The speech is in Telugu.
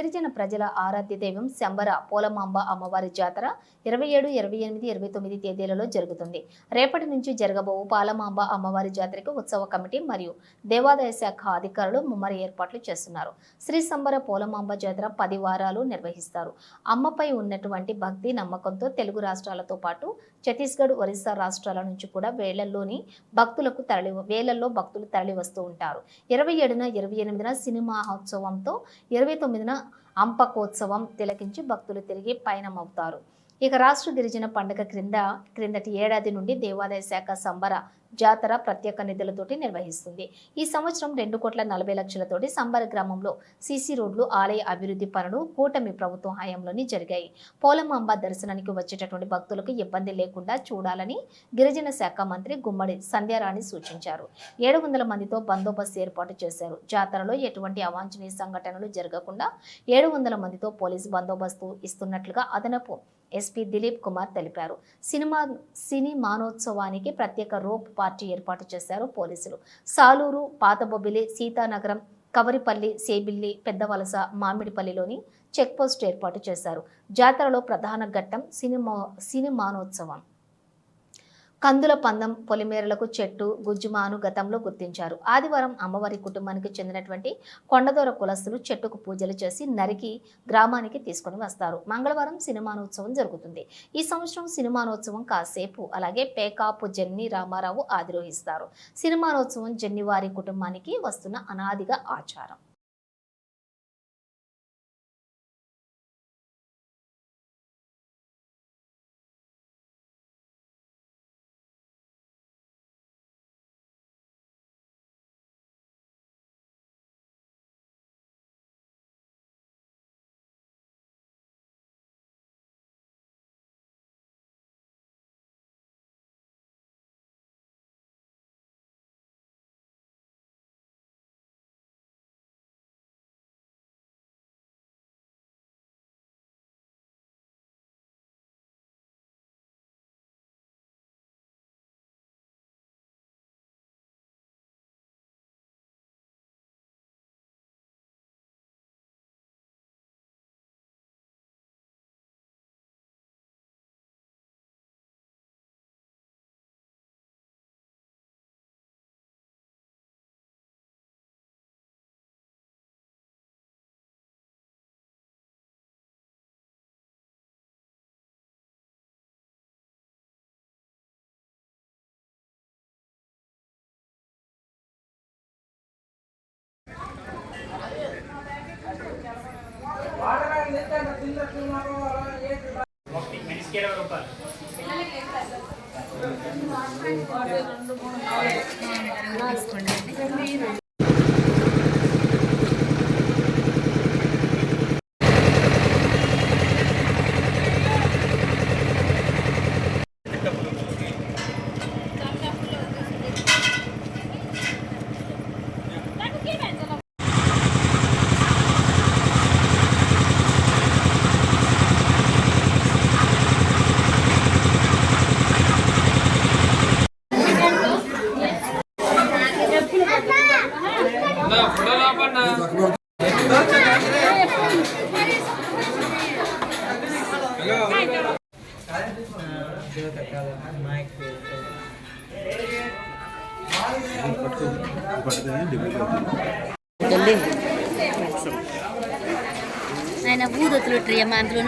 గిరిజన ప్రజల ఆరాధ్య దైవం శంబర పోలమాంబ అమ్మవారి జాతర 27, 28, 29 తేదీలలో జరుగుతుంది. రేపటి నుంచి జరగబో పోలమాంబ అమ్మవారి జాతరకు ఉత్సవ కమిటీ మరియు దేవాదాయ శాఖ అధికారులు ముమ్మర ఏర్పాట్లు చేస్తున్నారు. శ్రీ శంబర పోలమాంబ జాతర 10 వారాలు నిర్వహిస్తారు. అమ్మపై ఉన్నటువంటి భక్తి నమ్మకంతో తెలుగు రాష్ట్రాలతో పాటు ఛత్తీస్గఢ్, ఒరిస్సా రాష్ట్రాల నుంచి కూడా వేలల్లో భక్తులు తరలి వస్తూ ఉంటారు. 27న, 28న సినిమా మహోత్సవంతో 29న అంపకోత్సవం తిలకించి భక్తులు తిరిగి పయనమవుతారు. ఇక రాష్ట్ర గిరిజన పండుగ క్రిందటి ఏడాది నుండి దేవాదాయ శాఖ సంబర జాతర ప్రత్యేక నిధులతోటి నిర్వహిస్తుంది. ఈ సంవత్సరం 2,40,00,000తోటి సంబర గ్రామంలో సీసీ రోడ్లు, ఆలయ అభివృద్ధి పనులు కూటమి ప్రభుత్వం హయాంలోని జరిగాయి. పోలమాంబ దర్శనానికి వచ్చేటటువంటి భక్తులకు ఇబ్బంది లేకుండా చూడాలని గిరిజన శాఖ మంత్రి గుమ్మడి సంధ్యారాణి సూచించారు. 700 మందితో బందోబస్తు ఏర్పాటు చేశారు. జాతరలో ఎటువంటి అవాంఛనీయ సంఘటనలు జరగకుండా 700 మందితో పోలీసు బందోబస్తు ఇస్తున్నట్లుగా అదనపు ఎస్పీ దిలీప్ కుమార్ తెలిపారు. సినిమానోత్సవానికి ప్రత్యేక రోప్ పార్టీ ఏర్పాటు చేశారు పోలీసులు. సాలూరు, పాతబొబ్బిలి, సీతానగరం, కవరిపల్లి, సేబిల్లి, పెద్దవలస, మామిడిపల్లిలోని చెక్పోస్ట్ ఏర్పాటు చేశారు. జాతరలో ప్రధాన ఘట్టం సినిమానోత్సవం. కందుల పందం, పొలిమేరలకు చెట్టు, గుజ్జుమాను గతంలో గుర్తించారు. ఆదివారం అమ్మవారి కుటుంబానికి చెందినటువంటి కొండదొర కులస్తులు చెట్టుకు పూజలు చేసి నరికి గ్రామానికి తీసుకుని వస్తారు. మంగళవారం సినిమానోత్సవం జరుగుతుంది. ఈ సంవత్సరం సినిమానోత్సవం కాసేపు అలాగే పేకాపు జెన్ని రామారావు ఆదిరోహిస్తారు. సినిమానోత్సవం జెన్నివారి కుటుంబానికి వస్తున్న అనాదిగా ఆచారం. ఆయన భూదతులు ట్రీ అందులో